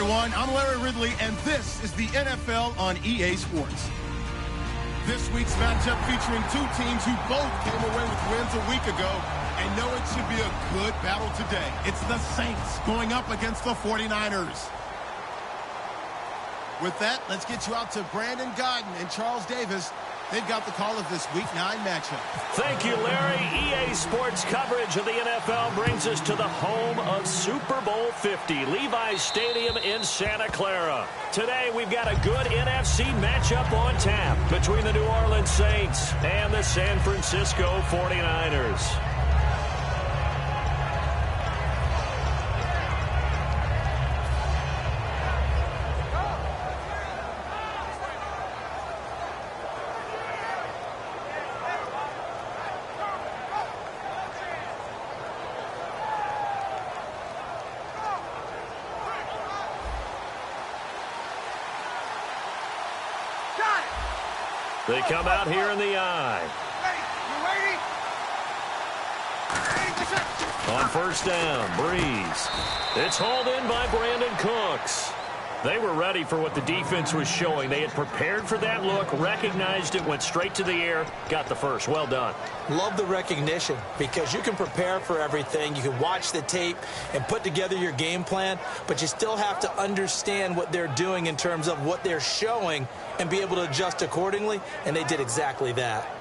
everyone. I'm Larry Ridley, and this is the NFL on EA Sports. This week's matchup featuring two teams who both came away with wins a week ago and know it should be a good battle today. It's the Saints going up against the 49ers. With that, let's get you out to Brandon Godden and Charles Davis. They've got the call of this Week 9 matchup. Thank you, Larry. EA Sports coverage of the NFL brings us to the home of Super Bowl 50, Levi's Stadium in Santa Clara. Today, we've got a good NFC matchup on tap between the New Orleans Saints and the San Francisco 49ers. They come out here in the eye. On first down, Breeze. It's hauled in by Brandon Cooks. They were ready for what the defense was showing. They had prepared for that look, recognized it, went straight to the air, got the first. Well done. Love the recognition because you can prepare for everything. You can watch the tape and put together your game plan, but you still have to understand what they're doing in terms of what they're showing and be able to adjust accordingly, and they did exactly that.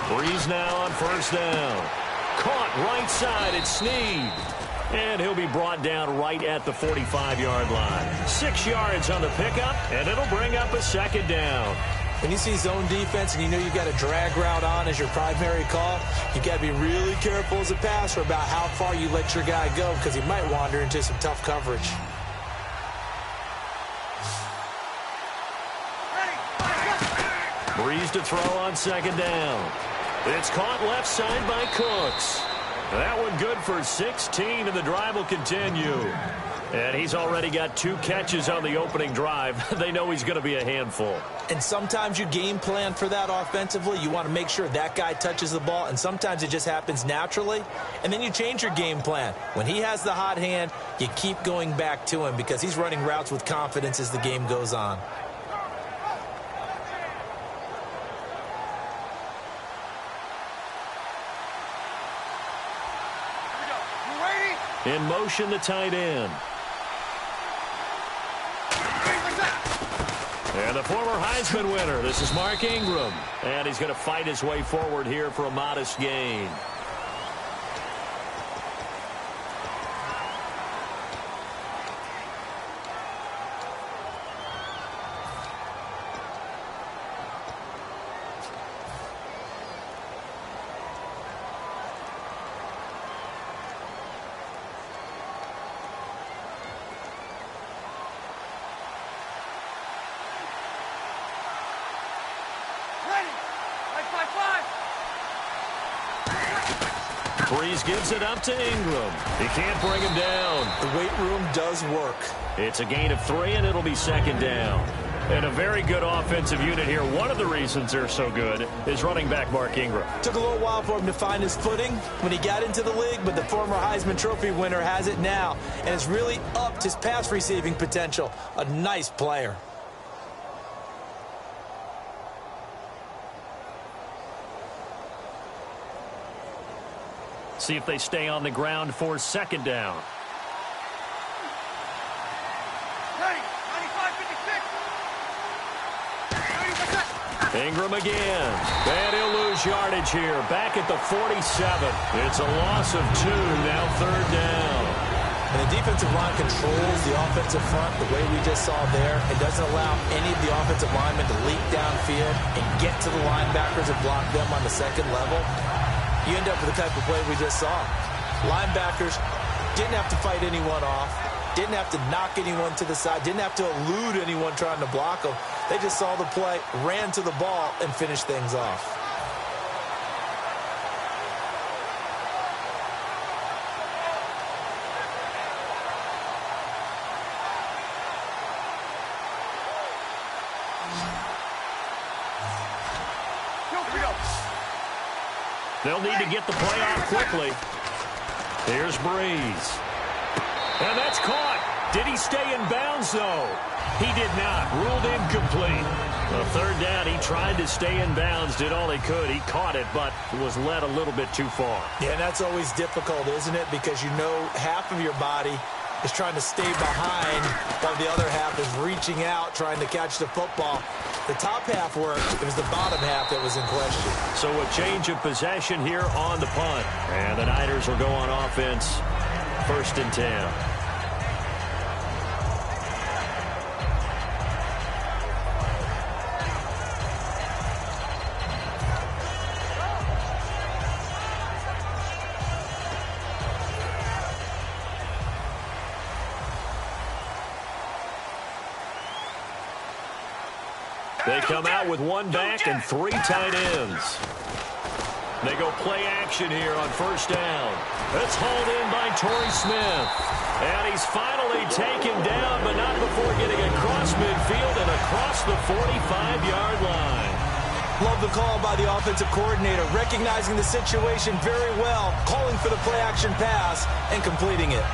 Breeze now on first down. Caught right side, it's Snead. And he'll be brought down right at the 45-yard line. 6 yards on the pickup, and it'll bring up a second down. When you see zone defense and you know you've got a drag route on as your primary call, you got to be really careful as a passer about how far you let your guy go because he might wander into some tough coverage. Breeze to throw on second down. It's caught left side by Cooks. That one good for 16, and the drive will continue. And he's already got 2 catches on the opening drive. They know he's going to be a handful. And sometimes you game plan for that offensively. You want to make sure that guy touches the ball, and sometimes it just happens naturally. And then you change your game plan. When he has the hot hand, you keep going back to him because he's running routes with confidence as the game goes on. In motion, the tight end. And the former Heisman winner, this is Mark Ingram. And he's going to fight his way forward here for a modest gain. Breeze gives it up to Ingram. He can't bring him down. The weight room does work. It's a gain of 3, and it'll be second down. And a very good offensive unit here. One of the reasons they're so good is running back Mark Ingram. Took a little while for him to find his footing when he got into the league, but the former Heisman Trophy winner has it now, and it's really upped his pass receiving potential. A nice player. See if they stay on the ground for second down. Ingram again. And he'll lose yardage here. Back at the 47. It's a loss of 2. Now third down. And the defensive line controls the offensive front the way we just saw there. It doesn't allow any of the offensive linemen to leak downfield and get to the linebackers and block them on the second level. You end up with the type of play we just saw. Linebackers didn't have to fight anyone off, didn't have to knock anyone to the side, didn't have to elude anyone trying to block them. They just saw the play, ran to the ball, and finished things off. They'll need to get the play off quickly. Here's Breeze. And that's caught. Did he stay in bounds, though? He did not. Ruled incomplete. A third down, he tried to stay in bounds, did all he could. He caught it, but was led a little bit too far. Yeah, and that's always difficult, isn't it? Because you know half of your body is trying to stay behind while the other half is reaching out, trying to catch the football. The top half worked. It was the bottom half that was in question. So a change of possession here on the punt. And the Niners will go on offense, 1st and 10. They come out with one back and 3 tight ends. They go play action here on 1st down. It's hauled in by Torrey Smith. And he's finally taken down, but not before getting across midfield and across the 45-yard line. Love the call by the offensive coordinator, recognizing the situation very well, calling for the play action pass and completing it.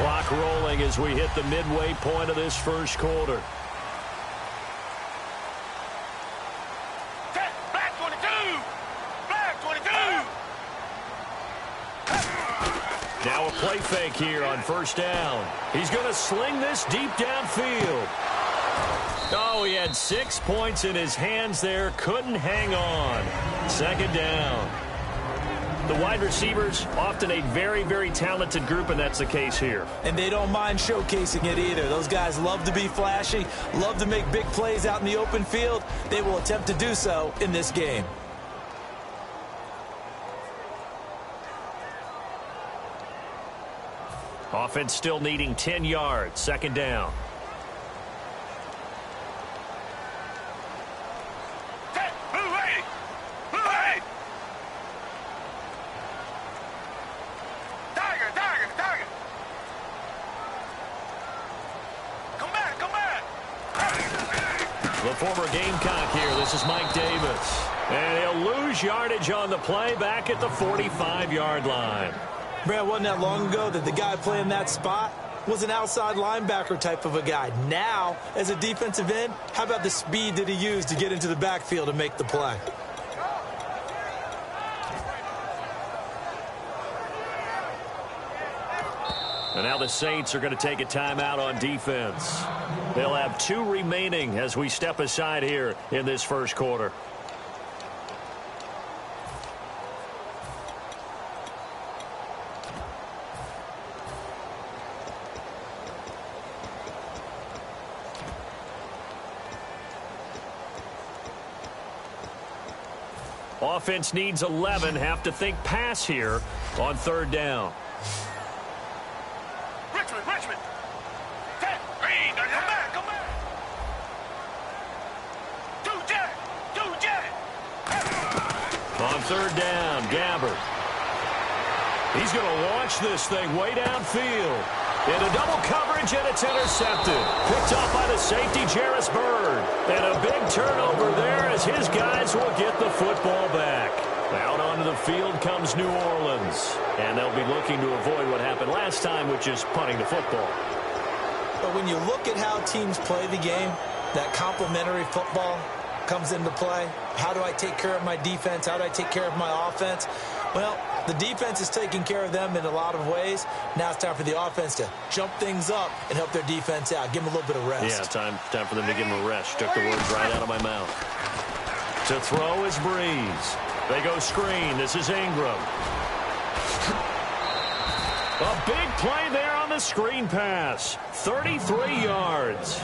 Clock rolling as we hit the midway point of this first quarter. Black 22! Black 22! Now a play fake here on 1st down. He's going to sling this deep downfield. Oh, he had 6 points in his hands there. Couldn't hang on. 2nd down. The wide receivers, often a very, very talented group, and that's the case here. And they don't mind showcasing it either. Those guys love to be flashy, love to make big plays out in the open field. They will attempt to do so in this game. Offense still needing 10 yards. 2nd down. The former Gamecock here. This is Mike Davis. And he'll lose yardage on the play back at the 45-yard line. Brad, wasn't that long ago that the guy playing that spot was an outside linebacker type of a guy. Now, as a defensive end, how about the speed that he used to get into the backfield and make the play? And now the Saints are going to take a timeout on defense. They'll have 2 remaining as we step aside here in this first quarter. Offense needs 11. Have to think pass here on 3rd down. Richmond. Green, come back. Two jet. On 3rd down, Gabbert. He's going to launch this thing way downfield. Into double coverage, and it's intercepted. Picked off by the safety, Jarris Byrd. And a big turnover there as his guys will get the football back. Out onto the field comes New Orleans. And they'll be looking to avoid what happened last time, which is punting the football. But when you look at how teams play the game, that complementary football comes into play. How do I take care of my defense? How do I take care of my offense? Well, the defense is taking care of them in a lot of ways. Now it's time for the offense to jump things up and help their defense out. Give them a little bit of rest. Yeah, time for them to give them a rest. Took the words right out of my mouth. To throw is Breeze. They go screen. This is Ingram. A big play there on the screen pass. 33 yards.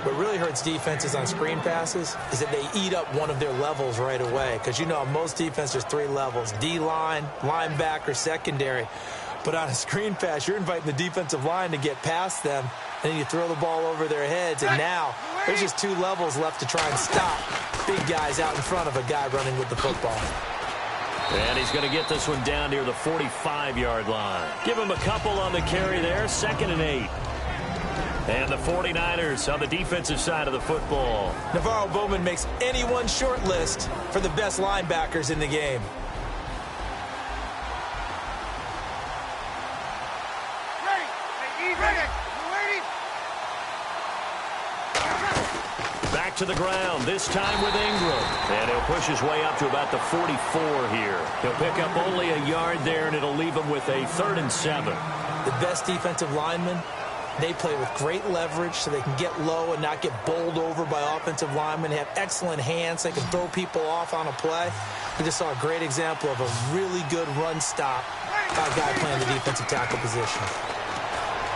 What really hurts defenses on screen passes is that they eat up one of their levels right away. Because, you know, most defense, there's 3 levels. D-line, linebacker, secondary. But on a screen pass, you're inviting the defensive line to get past them. And then you throw the ball over their heads. And now there's just 2 levels left to try and stop big guys out in front of a guy running with the football. And he's going to get this one down near the 45-yard line. Give him a couple on the carry there. 2nd and 8. And the 49ers on the defensive side of the football. Navarro Bowman makes anyone's short list for the best linebackers in the game. Back to the ground, this time with Ingram. And he'll push his way up to about the 44 here. He'll pick up only a yard there, and it'll leave him with a 3rd and 7. The best defensive linemen, they play with great leverage so they can get low and not get bowled over by offensive linemen. They have excellent hands. They can throw people off on a play. We just saw a great example of a really good run stop by a guy playing the defensive tackle position.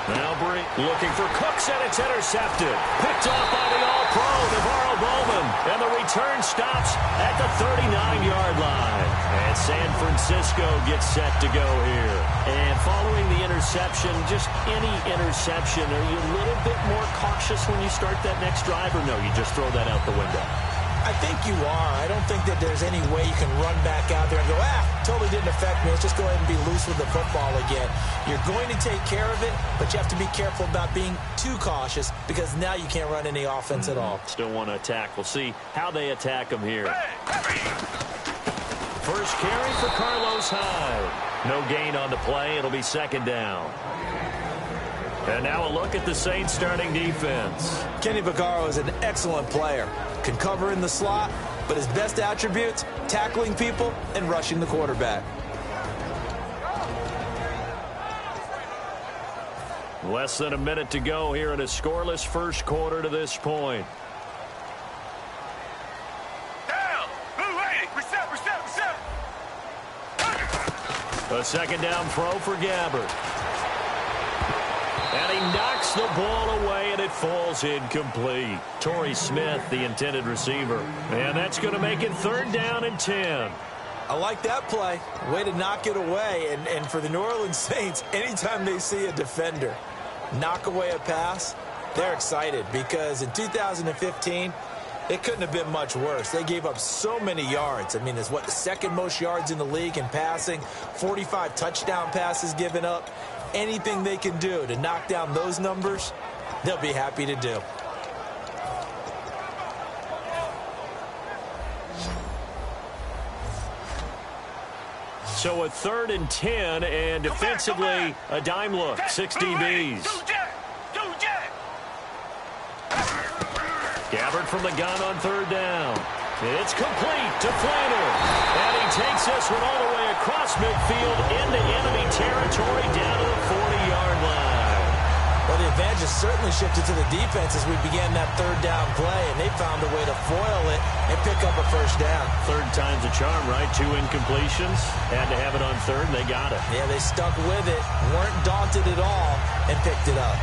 Now Bree looking for Cooks, and it's intercepted. Picked off by the All-Pro, Navarro Bowman. And the return stops at the 39-yard line. And San Francisco gets set to go here. And following the interception, just any interception, are you a little bit more cautious when you start that next drive, or no, you just throw that out the window? I think you are. I don't think that there's any way you can run back out there and go, totally didn't affect me. Let's just go ahead and be loose with the football again. You're going to take care of it, but you have to be careful about being too cautious because now you can't run any offense at all. Still want to attack. We'll see how they attack him here. First carry for Carlos Hyde. No gain on the play. It'll be 2nd down. And now a look at the Saints starting defense. Kenny Vaccaro is an excellent player. Can cover in the slot, but his best attributes, tackling people and rushing the quarterback. Less than a minute to go here in a scoreless first quarter to this point. Down. Move ready. Reset. A 2nd down throw for Gabbert. And he knocks the ball away, and it falls incomplete. Torrey Smith, the intended receiver. And that's going to make it 3rd down and 10. I like that play. Way to knock it away. And for the New Orleans Saints, anytime they see a defender knock away a pass, they're excited because in 2015, it couldn't have been much worse. They gave up so many yards. I mean, it's the 2nd most yards in the league in passing, 45 touchdown passes given up. Anything they can do to knock down those numbers, they'll be happy to do. So a 3rd and 10, and defensively, a dime look, 6 DBs. Gabbert from the gun on 3rd down. It's complete to Flanner. And he takes this one all the way across midfield into enemy territory down to the 40-yard line. Well, the advantage has certainly shifted to the defense as we began that 3rd down play, and they found a way to foil it and pick up a 1st down. 3rd time's a charm, right? 2 incompletions. Had to have it on 3rd, and they got it. Yeah, they stuck with it, weren't daunted at all, and picked it up.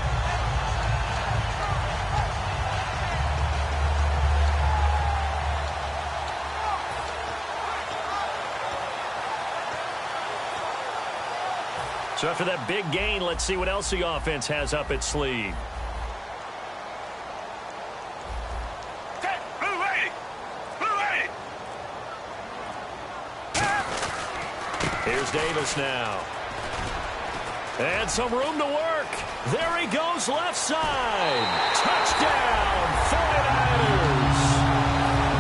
So after that big gain, let's see what else the offense has up its sleeve. Here's Davis now. And some room to work. There he goes left side. Touchdown, 49ers.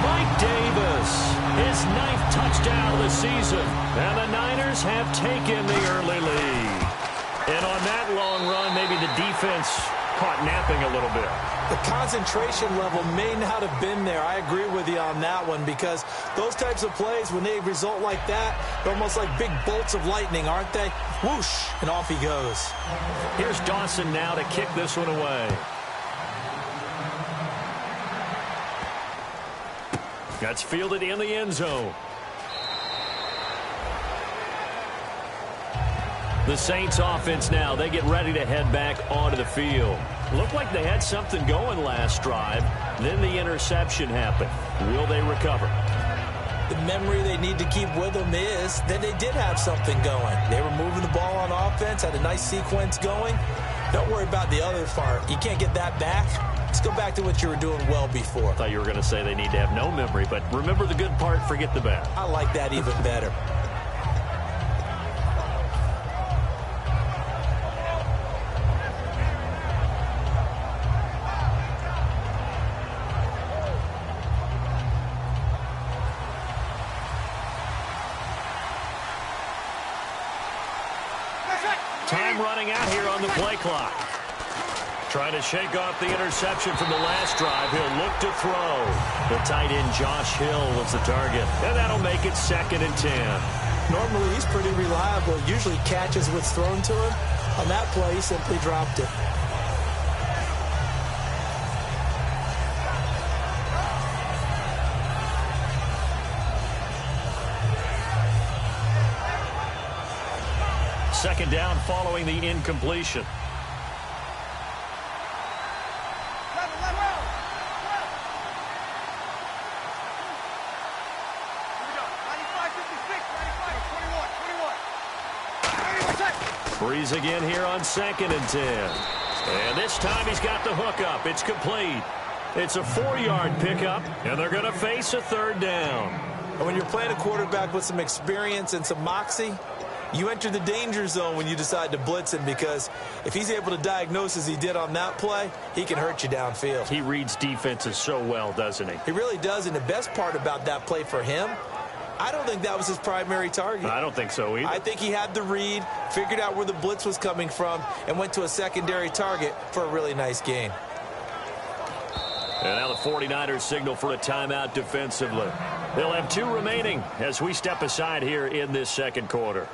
Mike Davis, his 9th touchdown of the season. And the Niners have taken the early lead. And on that long run, maybe the defense caught napping a little bit. The concentration level may not have been there. I agree with you on that one because those types of plays, when they result like that, they're almost like big bolts of lightning, aren't they? Whoosh, and off he goes. Here's Dawson now to kick this one away. That's fielded in the end zone. The Saints offense now, they get ready to head back onto the field. Looked like they had something going last drive. Then the interception happened. Will they recover? The memory they need to keep with them is that they did have something going. They were moving the ball on offense, had a nice sequence going. Don't worry about the other part. You can't get that back. Let's go back to what you were doing well before. I thought you were going to say they need to have no memory, but remember the good part, forget the bad. I like that even better. Time running out here on the play clock. Trying to shake off the interception from the last drive. He'll look to throw. The tight end Josh Hill was the target. And that'll make it 2nd and 10. Normally, he's pretty reliable. Usually catches what's thrown to him. On that play, he simply dropped it. Second down following the incompletion. Breeze again here on 2nd and 10. And this time he's got the hook up. It's complete. It's a 4-yard pickup, and they're going to face a 3rd down. And when you're playing a quarterback with some experience and some moxie, you enter the danger zone when you decide to blitz him, because if he's able to diagnose as he did on that play, he can hurt you downfield. He reads defenses so well, doesn't he? He really does, and the best part about that play for him, I don't think that was his primary target. I don't think so either. I think he had the read, figured out where the blitz was coming from, and went to a secondary target for a really nice gain. And now the 49ers signal for a timeout defensively. They'll have 2 remaining as we step aside here in this second quarter.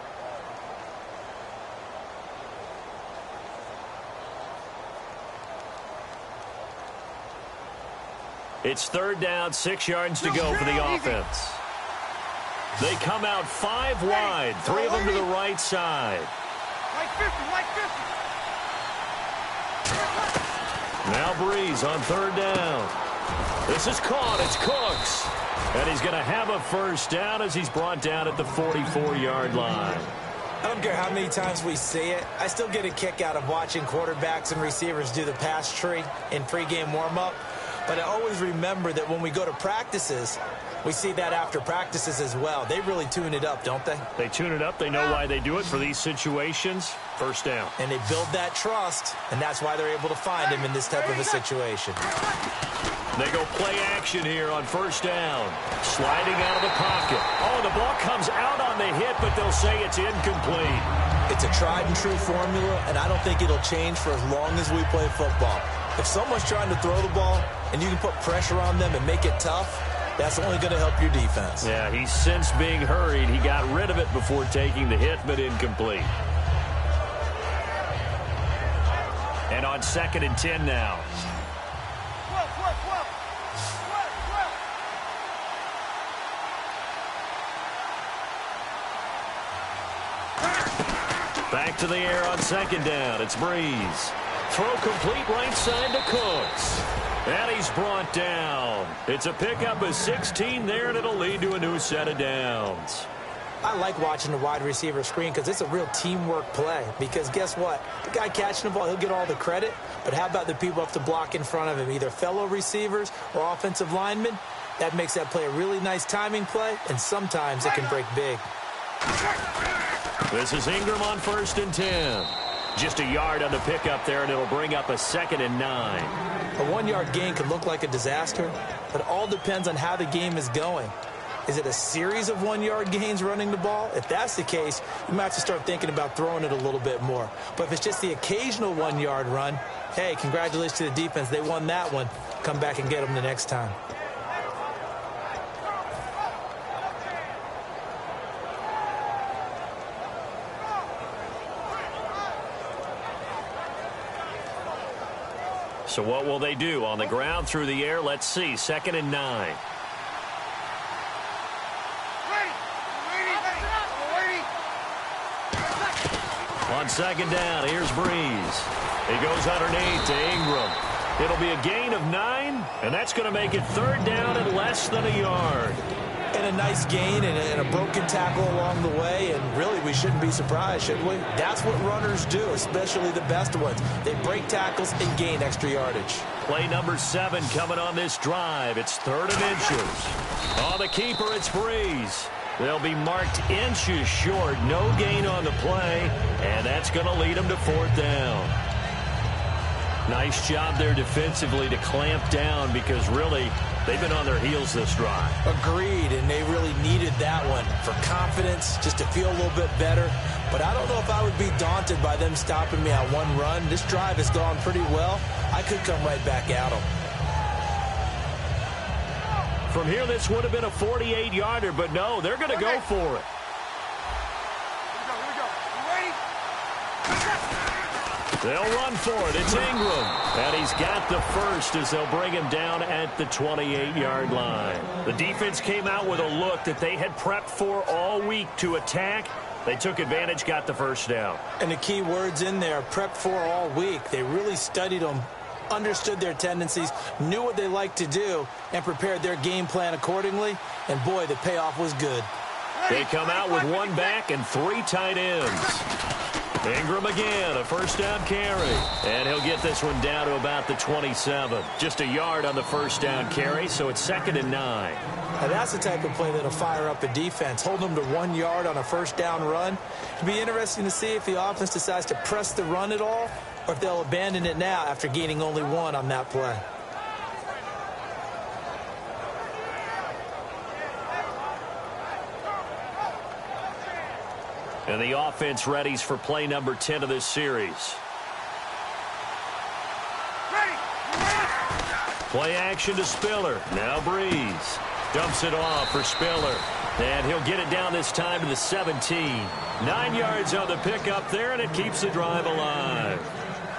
It's 3rd down, 6 yards to go for the offense. They come out 5 wide, 3 of them to the right side. Like 50, like 50. Now Breeze on 3rd down. This is caught. It's Cooks. And he's going to have a 1st down as he's brought down at the 44-yard line. I don't care how many times we see it. I still get a kick out of watching quarterbacks and receivers do the pass tree in pregame warm-up. But I always remember that when we go to practices, we see that after practices as well. They really tune it up, don't they? They tune it up. They know why they do it for these situations. 1st down. And they build that trust, and that's why they're able to find him in this type of a situation. They go play action here on 1st down. Sliding out of the pocket. Oh, the ball comes out on the hit, but they'll say it's incomplete. It's a tried and true formula, and I don't think it'll change for as long as we play football. If someone's trying to throw the ball and you can put pressure on them and make it tough, that's only going to help your defense. Yeah, he's since being hurried. He got rid of it before taking the hit, but incomplete. And on 2nd and 10 now. Back to the air on 2nd down. It's Breeze. Throw complete right side to Cooks. And he's brought down. It's a pickup of 16 there, and it'll lead to a new set of downs. I like watching the wide receiver screen because it's a real teamwork play. Because guess what? The guy catching the ball, he'll get all the credit. But how about the people have to block in front of him, either fellow receivers or offensive linemen? That makes that play a really nice timing play, and sometimes it can break big. This is Ingram on 1st and 10. Just a yard on the pickup there, and it'll bring up a 2nd and 9. A 1-yard gain could look like a disaster, but it all depends on how the game is going. Is it a series of 1-yard gains running the ball? If that's the case, you might have to start thinking about throwing it a little bit more. But if it's just the occasional 1-yard run, hey, congratulations to the defense. They won that one. Come back and get them the next time. So what will they do? On the ground, through the air, let's see. 2nd and 9. On 2nd down, here's Breeze. He goes underneath to Ingram. It'll be a gain of 9, and that's going to make it 3rd down and less than a yard. And a nice gain and a broken tackle along the way, and really we shouldn't be surprised, should we? That's what runners do, especially the best ones. They break tackles and gain extra yardage. Play number 7 coming on this drive. It's 3rd and inches. On the keeper, it's Breeze. They'll be marked inches short. No gain on the play, and that's going to lead them to 4th down. Nice job there defensively to clamp down because really they've been on their heels this drive. Agreed, and they really needed that one for confidence, just to feel a little bit better. But I don't know if I would be daunted by them stopping me on one run. This drive has gone pretty well. I could come right back at them. From here, this would have been a 48-yarder, but no, they're going to go for it. They'll run for it. It's Ingram. And he's got the first as they'll bring him down at the 28-yard line. The defense came out with a look that they had prepped for all week to attack. They took advantage, got the first down. And the key words in there, prepped for all week. They really studied them, understood their tendencies, knew what they liked to do, and prepared their game plan accordingly. And, boy, the payoff was good. They come out with one back and three tight ends. Ingram again, a first down carry. And he'll get this one down to about the 27. Just a yard on the first down carry, so it's 2nd and 9. Now that's the type of play that'll fire up a defense. Hold them to 1 yard on a first down run. It'll be interesting to see if the offense decides to press the run at all or if they'll abandon it now after gaining only 1 on that play. And the offense readies for play number 10 of this series. Play action to Spiller. Now Breeze. Dumps it off for Spiller. And he'll get it down this time to the 17. 9 yards on the pickup there, and it keeps the drive alive.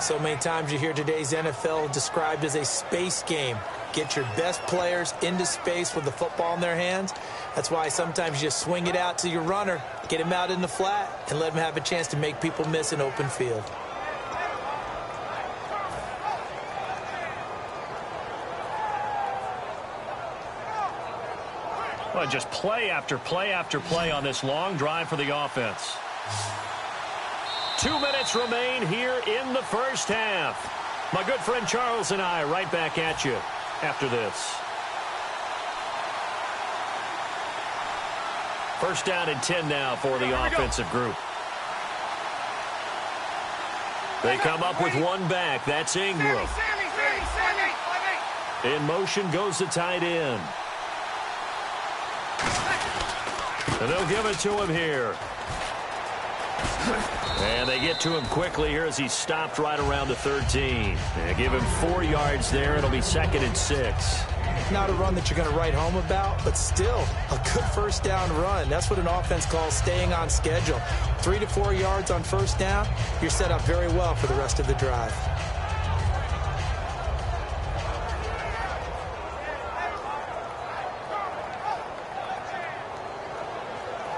So many times you hear today's NFL described as a space game. Get your best players into space with the football in their hands. That's why sometimes you just swing it out to your runner, get him out in the flat, and let him have a chance to make people miss an open field. Well, just play after play after play on this long drive for the offense. 2 minutes remain here in the first half. My good friend Charles and I right back at you after this. First down and 10 now for the offensive group. They come up with one back. That's Ingram. In motion goes the tight end. And they'll give it to him here. And they get to him quickly here as he's stopped right around the 13. They give him 4 yards there. It'll be 2nd and 6. Not a run that you're going to write home about, but still a good first down run. That's what an offense calls staying on schedule. 3 to 4 yards on first down, you're set up very well for the rest of the drive.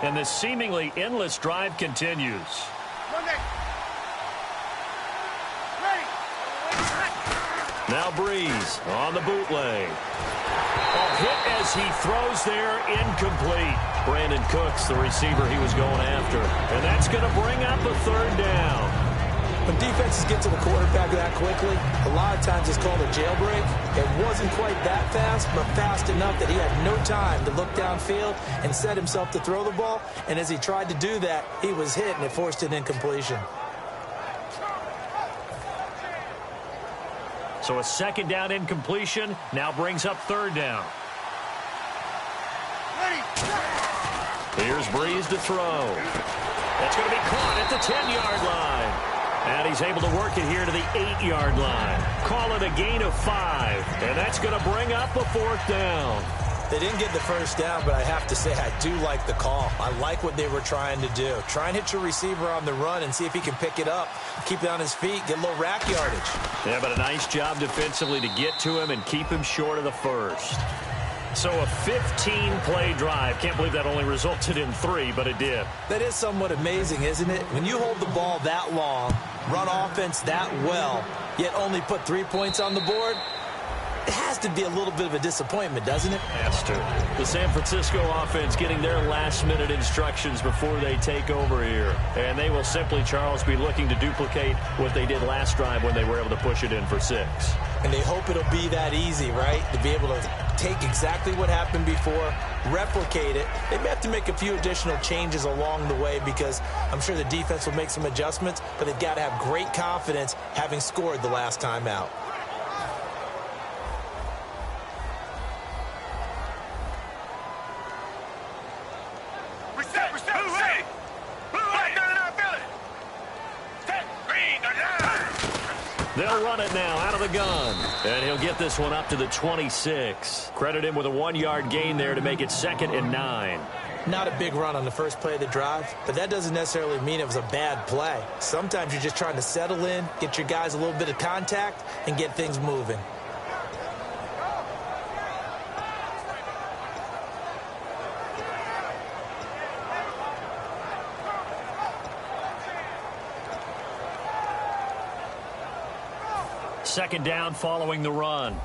And this seemingly endless drive continues. Now Breeze on the bootleg. A hit as he throws there, incomplete. Brandon Cooks, the receiver he was going after. And that's going to bring up a 3rd down. When defenses get to the quarterback that quickly, a lot of times it's called a jailbreak. It wasn't quite that fast, but fast enough that he had no time to look downfield and set himself to throw the ball. And as he tried to do that, he was hit, and it forced an incompletion. So a 2nd down incompletion now brings up 3rd down. Here's Breeze to throw. That's going to be caught at the 10-yard line. And he's able to work it here to the 8-yard line. Call it a gain of 5. And that's going to bring up a 4th down. They didn't get the first down, but I have to say I do like the call. I like what they were trying to do. Try and hit your receiver on the run and see if he can pick it up. Keep it on his feet, get a little rack yardage. Yeah, but a nice job defensively to get to him and keep him short of the first. So a 15-play drive. Can't believe that only resulted in 3, but it did. That is somewhat amazing, isn't it? When you hold the ball that long, run offense that well, yet only put 3 points on the board, it has to be a little bit of a disappointment, doesn't it? Has to. The San Francisco offense getting their last-minute instructions before they take over here. And they will simply, Charles, be looking to duplicate what they did last drive when they were able to push it in for 6. And they hope it'll be that easy, right? To be able to take exactly what happened before, replicate it. They may have to make a few additional changes along the way because I'm sure the defense will make some adjustments, but they've got to have great confidence having scored the last time out. They'll run it now out of the gun. And he'll get this one up to the 26. Credit him with a 1-yard gain there to make it 2nd and 9. Not a big run on the first play of the drive, but that doesn't necessarily mean it was a bad play. Sometimes you're just trying to settle in, get your guys a little bit of contact, and get things moving. Second down following the run.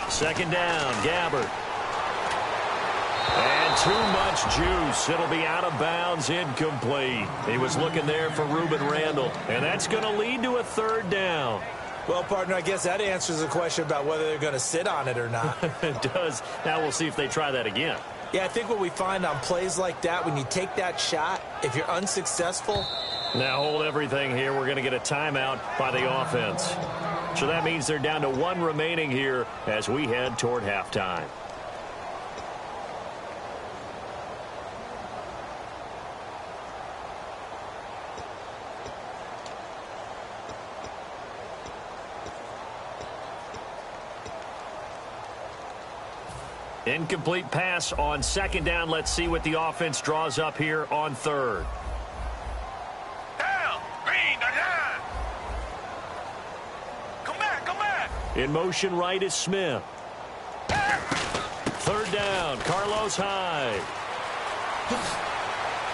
Second down, Gabbard. And too much juice. It'll be out of bounds, incomplete. He was looking there for Ruben Randall, and that's going to lead to a 3rd down. Well, partner, I guess that answers the question about whether they're going to sit on it or not. It does. Now we'll see if they try that again. Yeah, I think what we find on plays like that, when you take that shot, if you're unsuccessful. Now hold everything here. We're going to get a timeout by the offense. So that means they're down to 1 remaining here as we head toward halftime. Incomplete pass on 2nd down. Let's see what the offense draws up here on 3rd. Down. Green, down. Come back, come back. In motion right is Smith. 3rd down, Carlos Hyde.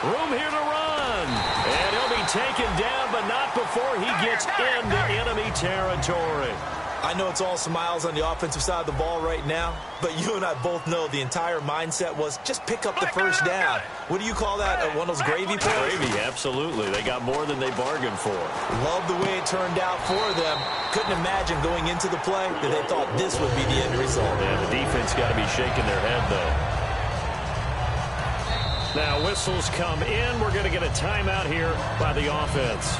Room here to run. And he'll be taken down, but not before he gets into enemy territory. I know it's all smiles on the offensive side of the ball right now, but you and I both know the entire mindset was just pick up the 1st down. What do you call that? One of those gravy plays? Gravy, absolutely. They got more than they bargained for. Love the way it turned out for them. Couldn't imagine going into the play that they thought this would be the end result. Yeah, the defense got to be shaking their head, though. Now whistles come in. We're going to get a timeout here by the offense.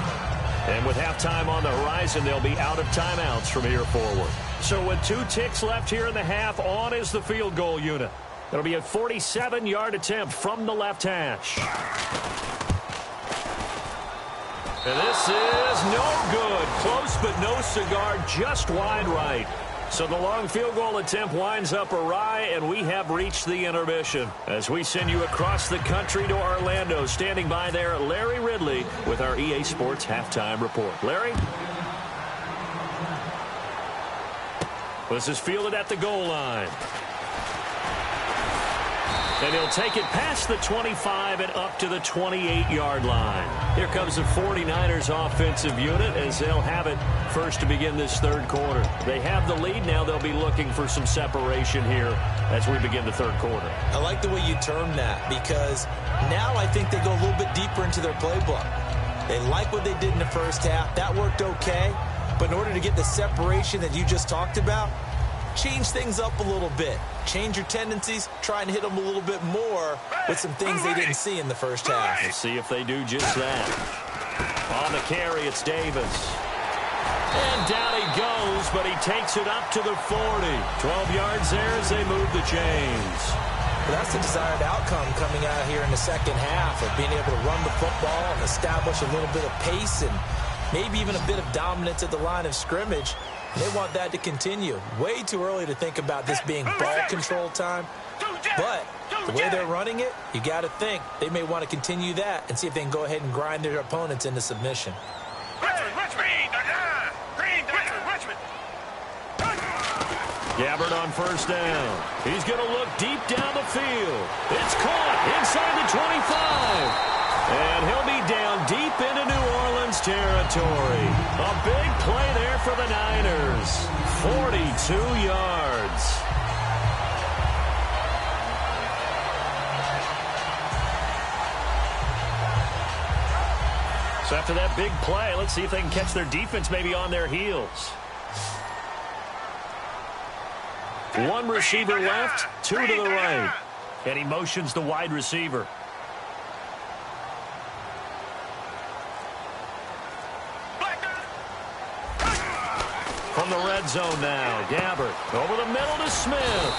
And with halftime on the horizon, they'll be out of timeouts from here forward. So with 2 ticks left here in the half, on is the field goal unit. It'll be a 47-yard attempt from the left hash. And this is no good. Close but no cigar, just wide right. So the long field goal attempt winds up awry, and we have reached the intermission. As we send you across the country to Orlando, standing by there, Larry Ridley with our EA Sports Halftime Report. Larry? This is fielded at the goal line. And he'll take it past the 25 and up to the 28-yard line. Here comes the 49ers offensive unit as they'll have it first to begin this 3rd quarter. They have the lead. Now they'll be looking for some separation here as we begin the 3rd quarter. I like the way you termed that because now I think they go a little bit deeper into their playbook. They like what they did in the first half. That worked okay. But in order to get the separation that you just talked about, change things up a little bit. Change your tendencies. Try and hit them a little bit more with some things they didn't see in the first half. We'll see if they do just that. On the carry, it's Davis. And down he goes, but he takes it up to the 40. 12 yards there as they move the chains. Well, that's the desired outcome coming out here in the second half of being able to run the football and establish a little bit of pace and maybe even a bit of dominance at the line of scrimmage. They want that to continue. Way too early to think about this being ball control time. But the way they're running it, you got to think they may want to continue that and see if they can go ahead and grind their opponents into submission. Gabbard on 1st down. He's going to look deep down the field. It's caught inside the 25. And he'll be down deep into New Orleans territory. A big play there for the Niners. 42 yards. So after that big play, let's see if they can catch their defense maybe on their heels. One receiver left, two to the right. And he motions the wide receiver. From the red zone now, Gabbert over the middle to Smith.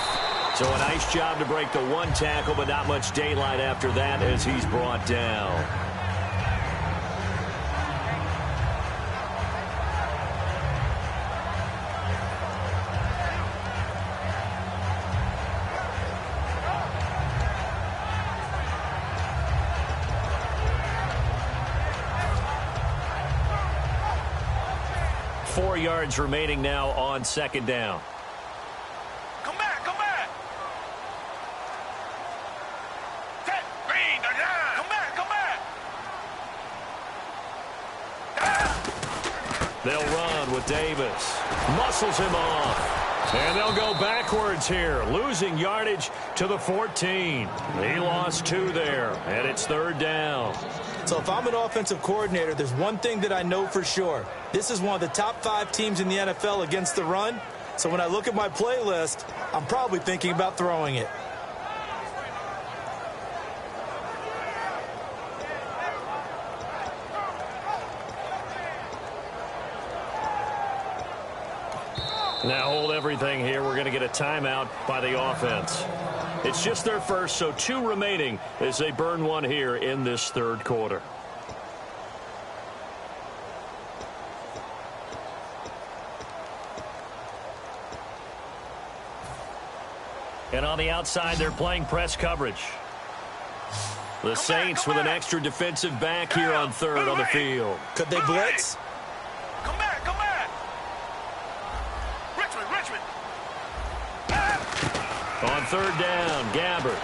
So a nice job to break the one tackle, but not much daylight after that as he's brought down. .4 yards remaining now on second down. Come back, come back. Bring the line. Come back, come back. They'll run with Davis. Muscles him off. And they'll go backwards here, losing yardage to the 14. He lost 2 there, and it's third down. So if I'm an offensive coordinator, there's one thing that I know for sure. This is one of the top 5 teams in the NFL against the run. So when I look at my playlist, I'm probably thinking about throwing it. Now hold everything here. We're going to get a timeout by the offense. It's just their first, so 2 remaining as they burn one here in this third quarter. And on the outside, they're playing press coverage. The Saints with an extra defensive back here on third on the field. Could they blitz? Come back, come back. Richmond. On third down, Gabbert.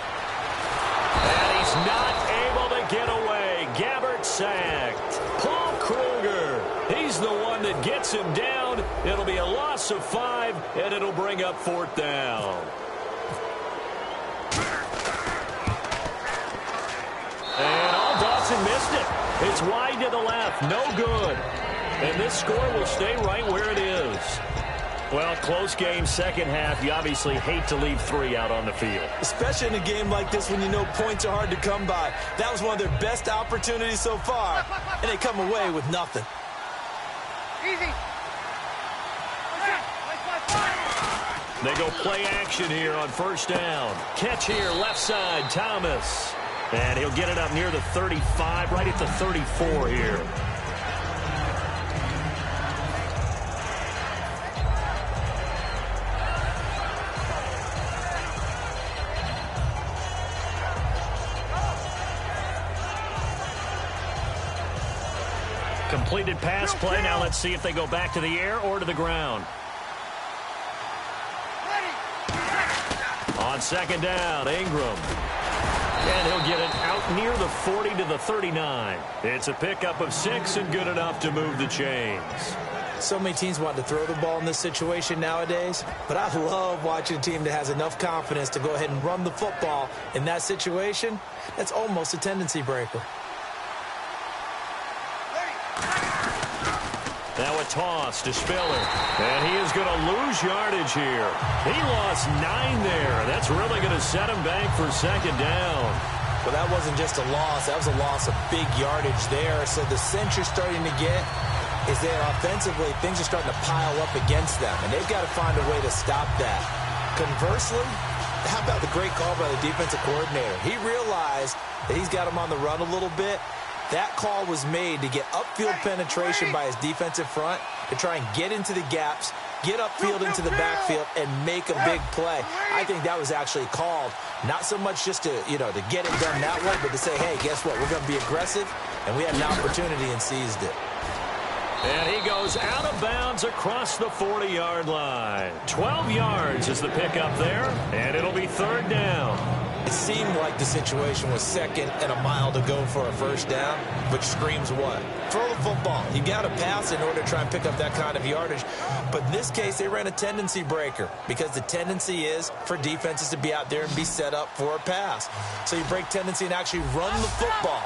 And he's not able to get away. Gabbert sacked. Paul Kruger, he's the one that gets him down. It'll be a loss of 5, and it'll bring up fourth down. And Dawson missed it. It's wide to the left. No good. And this score will stay right where it is. Well, close game, second half. You obviously hate to leave 3 out on the field. Especially in a game like this when you know points are hard to come by. That was one of their best opportunities so far, and they come away with nothing. Easy. They go play action here on first down. Catch here, left side, Thomas. And he'll get it up near the 35, right at the 34 here. Completed pass play. Now let's see if they go back to the air or to the ground. On second down, Ingram. And he'll get it out near the 40 to the 39. It's a pickup of 6 and good enough to move the chains. So many teams want to throw the ball in this situation nowadays, but I love watching a team that has enough confidence to go ahead and run the football in that situation. That's almost a tendency breaker. Now a toss to Spiller. And he is going to lose yardage here. He lost 9 there. That's really going to set him back for second down. Well, that wasn't just a loss. That was a loss of big yardage there. So the sense you're starting to get is that offensively, things are starting to pile up against them. And they've got to find a way to stop that. Conversely, how about the great call by the defensive coordinator? He realized that he's got him on the run a little bit. That call was made to get upfield penetration by his defensive front to try and get into the gaps, get upfield into the backfield, and make a big play. I think that was actually called, not so much just to, to get it done that way, but to say, hey, guess what? We're going to be aggressive, and we had an opportunity and seized it. And he goes out of bounds across the 40-yard line. 12 yards is the pickup there, and it'll be third down. It seemed like the situation was second and a mile to go for a first down, which screams what? Throw the football. You got to pass in order to try and pick up that kind of yardage. But in this case, they ran a tendency breaker because the tendency is for defenses to be out there and be set up for a pass. So you break tendency and actually run the football.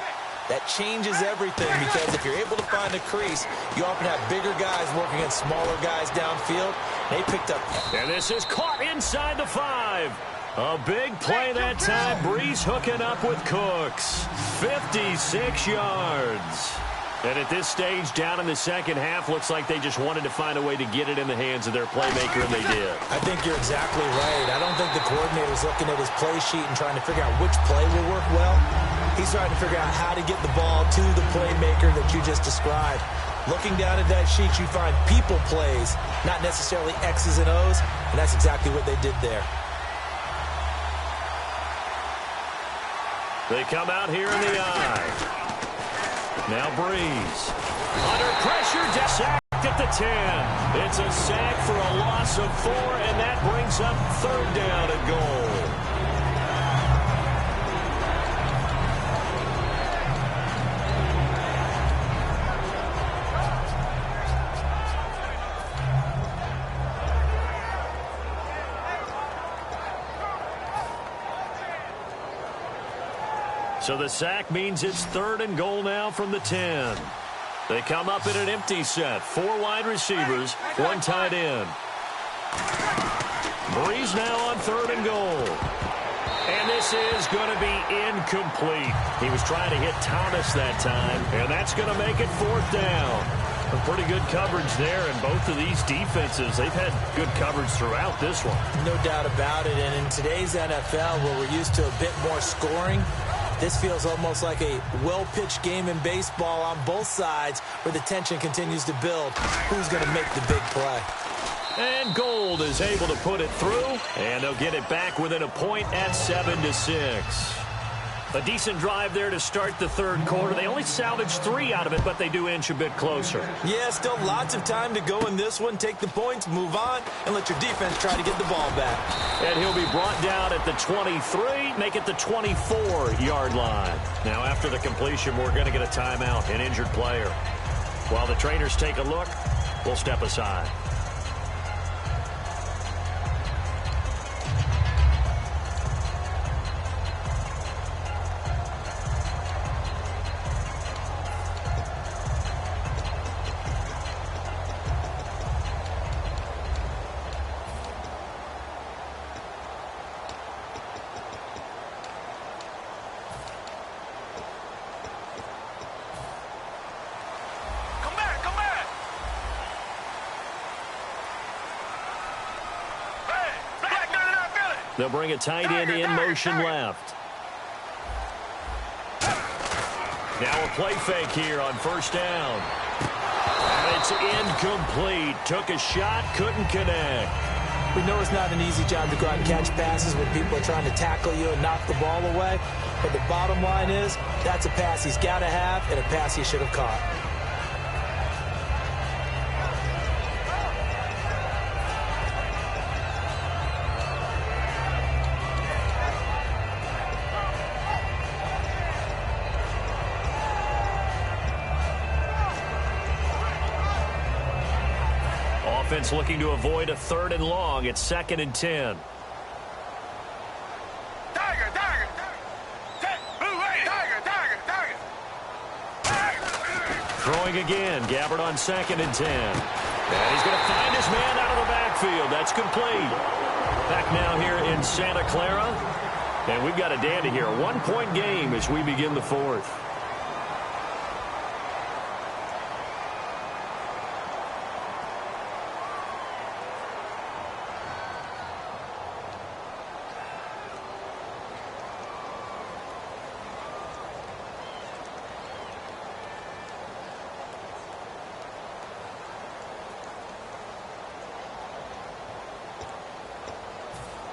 That changes everything because if you're able to find a crease, you often have bigger guys working against smaller guys downfield. They picked up. And this is caught inside the 5. A big play that time. Brees hooking up with Cooks. 56 yards. And at this stage, down in the second half, looks like they just wanted to find a way to get it in the hands of their playmaker, and they did. I think you're exactly right. I don't think the coordinator's looking at his play sheet and trying to figure out which play will work well. He's trying to figure out how to get the ball to the playmaker that you just described. Looking down at that sheet, you find people plays, not necessarily X's and O's, and that's exactly what they did there. They come out here in the eye. Now Brees. Under pressure, sacked at the 10. It's a sack for a loss of 4, and that brings up 3rd down and goal. So the sack means it's 3rd and goal now from the 10. They come up in an empty set. 4 wide receivers, 1 tight end. Brees now on 3rd and goal. And this is going to be incomplete. He was trying to hit Thomas that time, and that's going to make it 4th down. A pretty good coverage there, and both of these defenses, they've had good coverage throughout this one. No doubt about it, and in today's NFL, where we're used to a bit more scoring, this feels almost like a well-pitched game in baseball on both sides where the tension continues to build. Who's going to make the big play? And Gold is able to put it through, and they'll get it back within a point at 7-6. A decent drive there to start the 3rd quarter. They only salvaged 3 out of it, but they do inch a bit closer. Yeah, still lots of time to go in this one. Take the points, move on, and let your defense try to get the ball back. And he'll be brought down at the 23, make it the 24-yard line. Now, after the completion, we're going to get a timeout, an injured player. While the trainers take a look, we'll step aside. They'll bring a tight end in motion left. Now a play fake here on 1st down. And it's incomplete. Took a shot, couldn't connect. We know it's not an easy job to go out and catch passes when people are trying to tackle you and knock the ball away. But the bottom line is, that's a pass he's got to have and a pass he should have caught. Offense looking to avoid a 3rd and long. It's 2nd and 10. Throwing again. Gabbard on 2nd and 10. And he's going to find his man out of the backfield. That's complete. Back now here in Santa Clara. And we've got a dandy here. A 1-point game as we begin the 4th.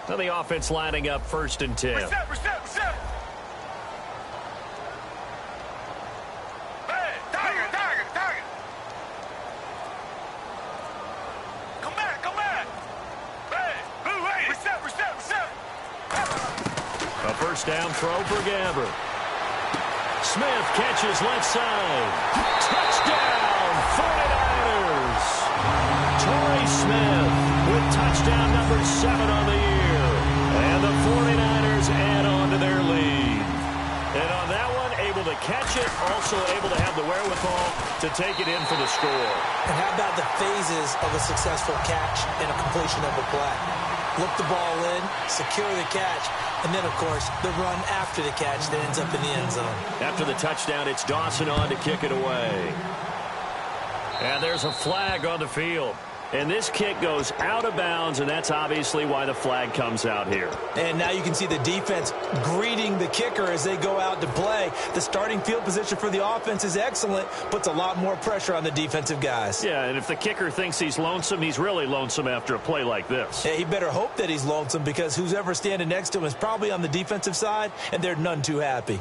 Now the offense lining up 1st and 10. Reset. Hey, target. Come back. Hey, reset. A 1st down throw for Gabbard. Smith catches left side. Touchdown, 49ers. Torrey Smith with touchdown number 7 on the year. And the 49ers add on to their lead. And on that one, able to catch it, also able to have the wherewithal to take it in for the score. And how about the phases of a successful catch and a completion of a play? Look the ball in, secure the catch, and then, of course, the run after the catch that ends up in the end zone. After the touchdown, it's Dawson on to kick it away. And there's a flag on the field. And this kick goes out of bounds, and that's obviously why the flag comes out here. And now you can see the defense greeting the kicker as they go out to play. The starting field position for the offense is excellent, puts a lot more pressure on the defensive guys. Yeah, and if the kicker thinks he's lonesome, he's really lonesome after a play like this. Yeah, he better hope that he's lonesome, because who's ever standing next to him is probably on the defensive side, and they're none too happy.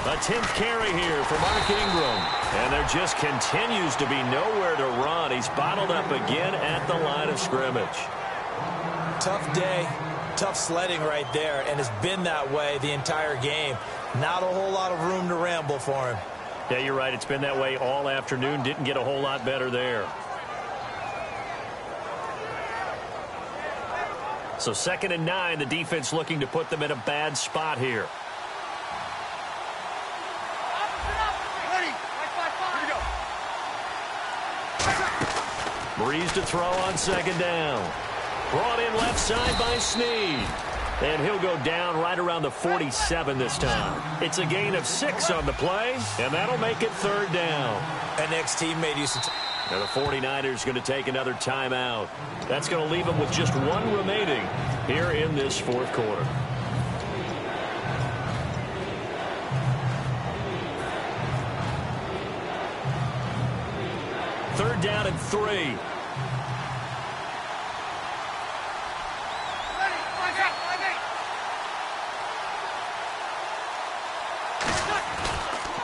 A 10th carry here for Mark Ingram. And there just continues to be nowhere to run. He's bottled up again at the line of scrimmage. Tough day, tough sledding right there, and it's been that way the entire game. Not a whole lot of room to ramble for him. Yeah, you're right. It's been that way all afternoon. Didn't get a whole lot better there. So 2nd and 9, the defense looking to put them in a bad spot here. Breeze to throw on 2nd down. Brought in left side by Snead. And he'll go down right around the 47 this time. It's a gain of 6 on the play, and that'll make it 3rd down. An ex-teammate used to... And the 49ers going to take another timeout. That's going to leave them with just 1 remaining here in this 4th quarter. Third down and 3.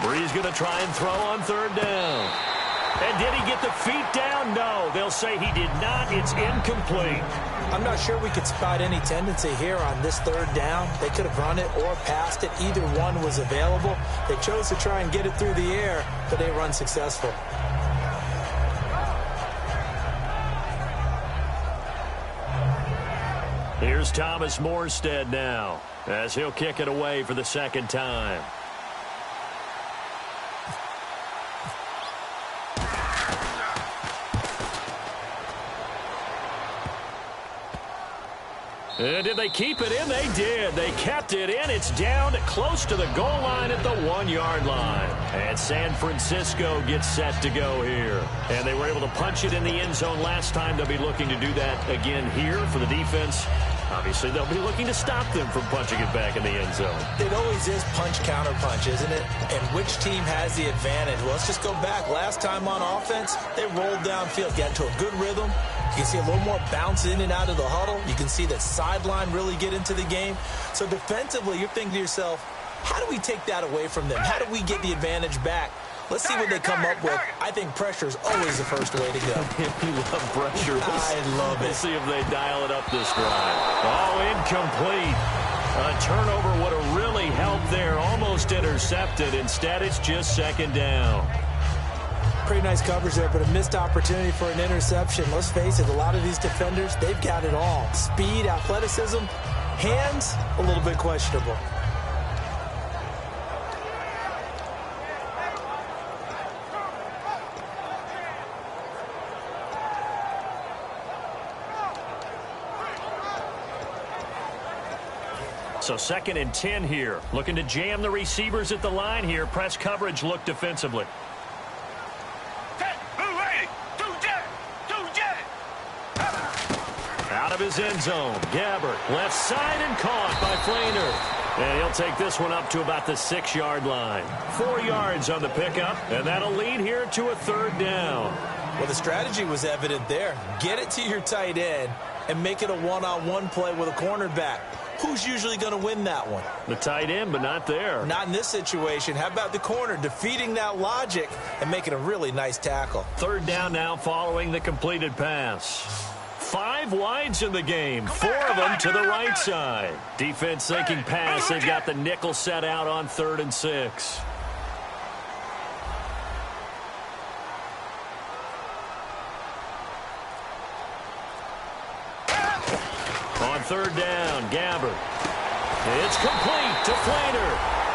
Breeze going to try and throw on 3rd down. And did he get the feet down? No, they'll say he did not. It's incomplete. I'm not sure we could spot any tendency here on this 3rd down. They could have run it or passed it. Either one was available. They chose to try and get it through the air, but they run successful. Here's Thomas Morstead now, as he'll kick it away for the 2nd time. And did they keep it in? They did. They kept it in. It's down close to the goal line at the 1-yard line. And San Francisco gets set to go here. And they were able to punch it in the end zone last time. They'll be looking to do that again here for the defense. Obviously, they'll be looking to stop them from punching it back in the end zone. It always is punch-counter-punch, isn't it? And which team has the advantage? Well, let's just go back. Last time on offense, they rolled downfield, got into a good rhythm. You can see a little more bounce in and out of the huddle. You can see that sideline really get into the game. So defensively, you're thinking to yourself, how do we take that away from them? How do we get the advantage back? Let's see what they come up with. I think pressure is always the first way to go. You love pressure. I love it. We'll see if they dial it up this drive. Oh, incomplete. A turnover would have really helped there. Almost intercepted. Instead, it's just 2nd down. Pretty nice coverage there, but a missed opportunity for an interception. Let's face it, a lot of these defenders, they've got it all. Speed, athleticism, hands, a little bit questionable. So 2nd and 10 here. Looking to jam the receivers at the line here. Press coverage look defensively. Out of his end zone. Gabbert left side and caught by Flainer. And he'll take this one up to about the 6-yard line. 4 yards on the pickup, and that'll lead here to a 3rd down. Well, the strategy was evident there. Get it to your tight end and make it a one-on-one play with a cornerback. Who's usually going to win that one? The tight end, but not there. Not in this situation. How about the corner defeating that logic and making a really nice tackle? 3rd down now following the completed pass. 5 wides in the game, 4 of them to the right side. Defense thinking pass. They've got the nickel set out on 3rd and 6. on third down. Gabbert. It's complete to Flater.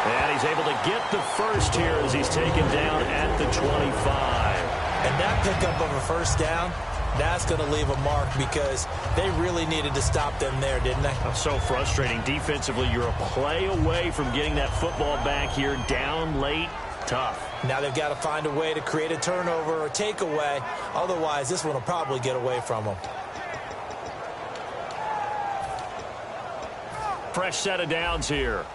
And he's able to get the first here as he's taken down at the 25. And that pickup of a first down, that's going to leave a mark because they really needed to stop them there, didn't they? That's so frustrating. Defensively, you're a play away from getting that football back here down late. Tough. Now they've got to find a way to create a turnover or takeaway. Otherwise, this one will probably get away from them. Fresh set of downs here.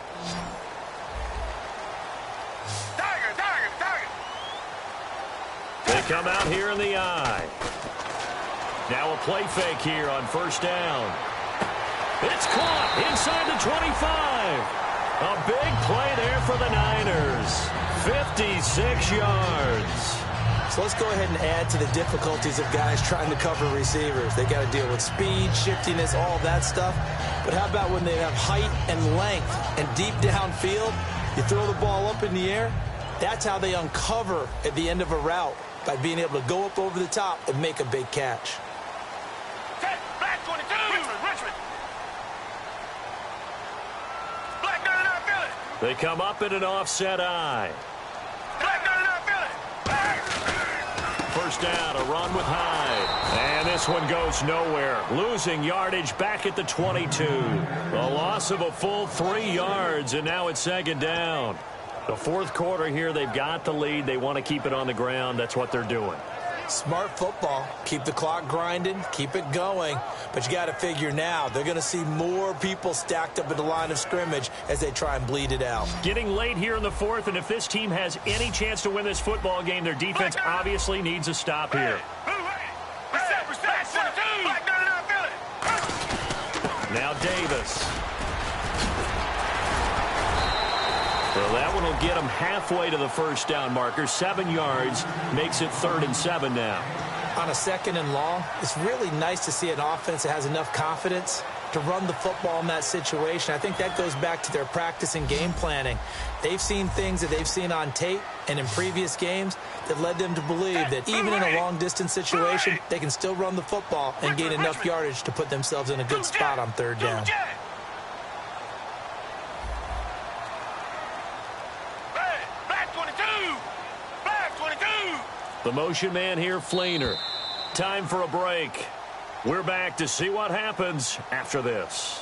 They come out here in the eye. Now a play fake here on first down. It's caught inside the 25. A big play there for the Niners. 56 yards. So let's go ahead and add to the difficulties of guys trying to cover receivers. They got to deal with speed, shiftiness, all that stuff. But how about when they have height and length and deep downfield? You throw the ball up in the air. That's how they uncover at the end of a route, by being able to go up over the top and make a big catch. Black 22. Richmond. Black 99 Philly. They come up in an offset eye. Black 99 Philly. First down, a run with Hyde. And this one goes nowhere. Losing yardage back at the 22. A loss of a full 3 yards, and now it's second down. The fourth quarter here, they've got the lead. They want to keep it on the ground. That's what they're doing. Smart football. Keep the clock grinding. Keep it going. But you got to figure now, they're going to see more people stacked up at the line of scrimmage as they try and bleed it out. Getting late here in the fourth, and if this team has any chance to win this football game, their defense obviously needs a stop here. Now Davis. Well, that one will get them halfway to the first down marker. 7 yards makes it 3rd and 7 now. On a second and long, it's really nice to see an offense that has enough confidence to run the football in that situation. I think that goes back to their practice and game planning. They've seen things that they've seen on tape and in previous games that led them to believe that even in a long-distance situation, they can still run the football and gain enough yardage to put themselves in a good spot on third down. The motion man here, Flaner. Time for a break. We're back to see what happens after this.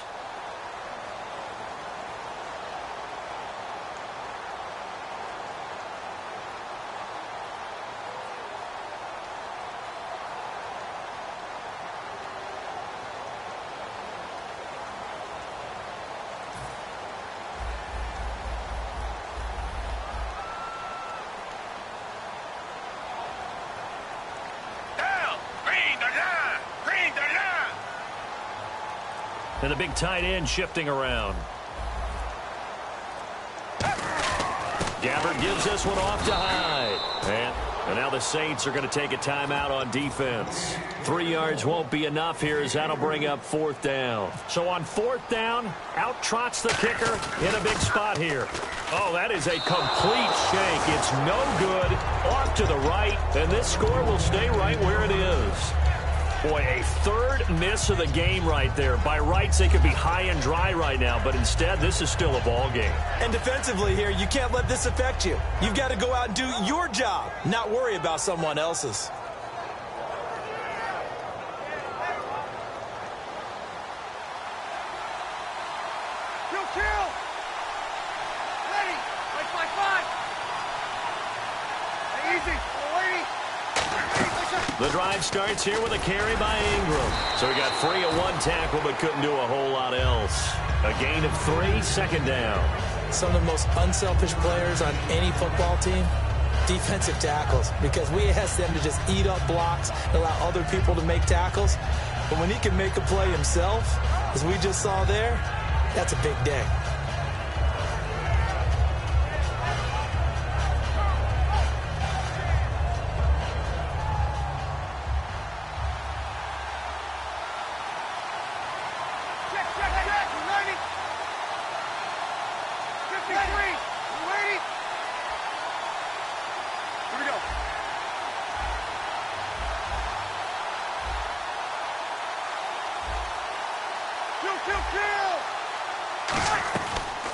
And the big tight end shifting around. Gabbert gives this one off to Hyde. And now the Saints are going to take a timeout on defense. 3 yards won't be enough here as that'll bring up 4th down. So on 4th down, out trots the kicker in a big spot here. Oh, that is a complete shank. It's no good. Off to the right, and this score will stay right where it is. Boy, a 3rd miss of the game right there. By rights, they could be high and dry right now, but instead, this is still a ball game. And defensively here, you can't let this affect you. You've got to go out and do your job, not worry about someone else's. Kill! Ready! 5-5-5! Hey, easy! Lady! The drive starts here with a carry by Ingram. So he got free of 1 tackle, but couldn't do a whole lot else. A gain of 3, 2nd down. Some of the most unselfish players on any football team, defensive tackles, because we ask them to just eat up blocks and allow other people to make tackles. But when he can make a play himself, as we just saw there, that's a big day.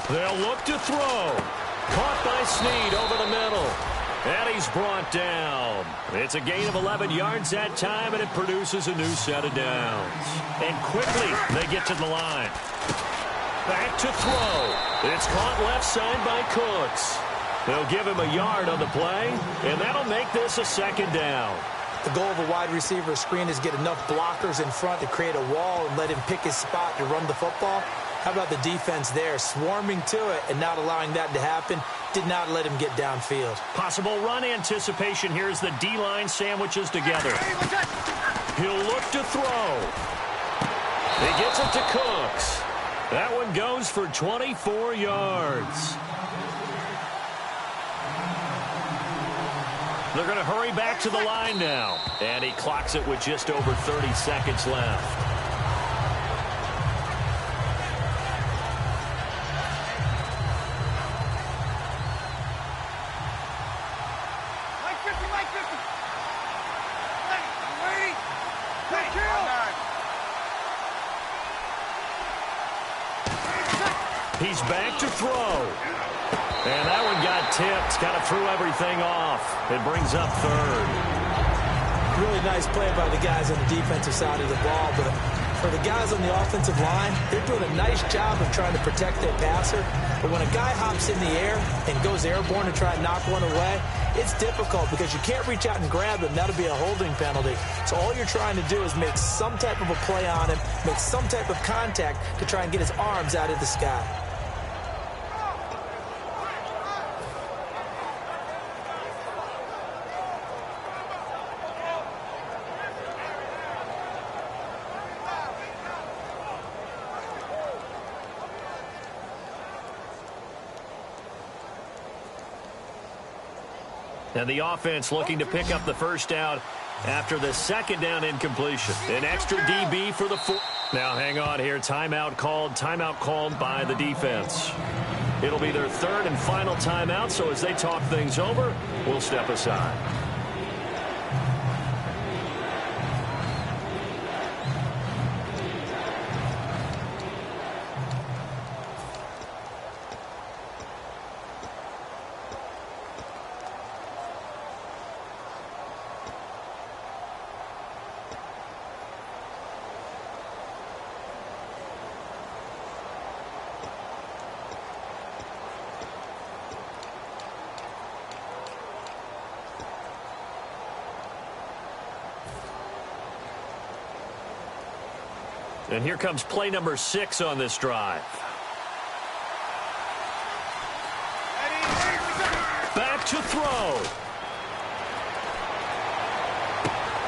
They'll look to throw. Caught by Snead over the middle. And he's brought down. It's a gain of 11 yards that time, and it produces a new set of downs. And quickly, they get to the line. Back to throw. It's caught left side by Cooks. They'll give him a yard on the play, and that'll make this a second down. The goal of a wide receiver screen is get enough blockers in front to create a wall and let him pick his spot to run the football. How about the defense there, swarming to it and not allowing that to happen? Did not let him get downfield. Possible run anticipation here as the D-line sandwiches together. He'll look to throw. He gets it to Cooks. That one goes for 24 yards. They're going to hurry back to the line now. And he clocks it with just over 30 seconds left. He's back to throw. And that one got tipped. Kind of threw everything off. It brings up third. Really nice play by the guys on the defensive side of the ball, but for the guys on the offensive line, they're doing a nice job of trying to protect their passer. But when a guy hops in the air and goes airborne to try and knock one away, it's difficult because you can't reach out and grab him. That'll be a holding penalty. So all you're trying to do is make some type of a play on him, make some type of contact to try and get his arms out of the sky. And the offense looking to pick up the first down after the second down incompletion. An extra DB for the four. Now hang on here. Timeout called by the defense. It'll be their third and final timeout, so as they talk things over, we'll step aside. And here comes play number 6 on this drive. Back to throw.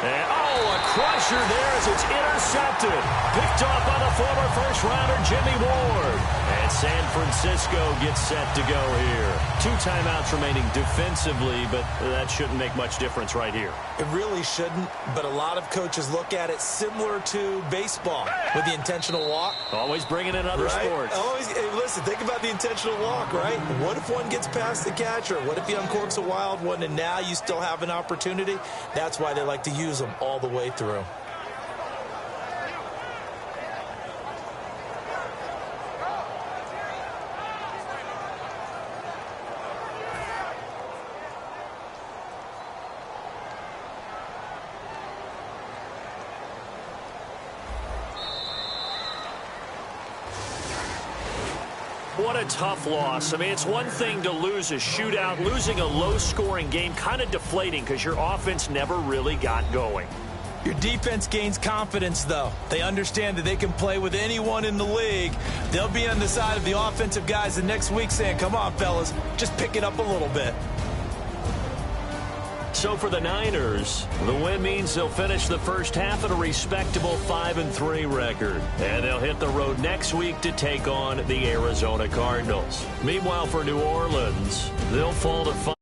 And, a crusher there as it's intercepted. Picked off by the former first-rounder Jimmy Ward. And San Francisco gets set to go here. 2 timeouts remaining defensively, but that shouldn't make much difference right here. It really shouldn't, but a lot of coaches look at it similar to baseball with the intentional walk. Always bringing in other sports. Always, hey, listen, think about the intentional walk, right? What if one gets past the catcher? What if he uncorks a wild one and now you still have an opportunity? That's why they like to use them all the way through. What a tough loss. I mean, it's one thing to lose a shootout. Losing a low-scoring game, kind of deflating because your offense never really got going. Your defense gains confidence, though. They understand that they can play with anyone in the league. They'll be on the side of the offensive guys the next week saying, come on, fellas, just pick it up a little bit. So for the Niners, the win means they'll finish the first half at a respectable 5-3 record. And they'll hit the road next week to take on the Arizona Cardinals. Meanwhile, for New Orleans, they'll fall to 5.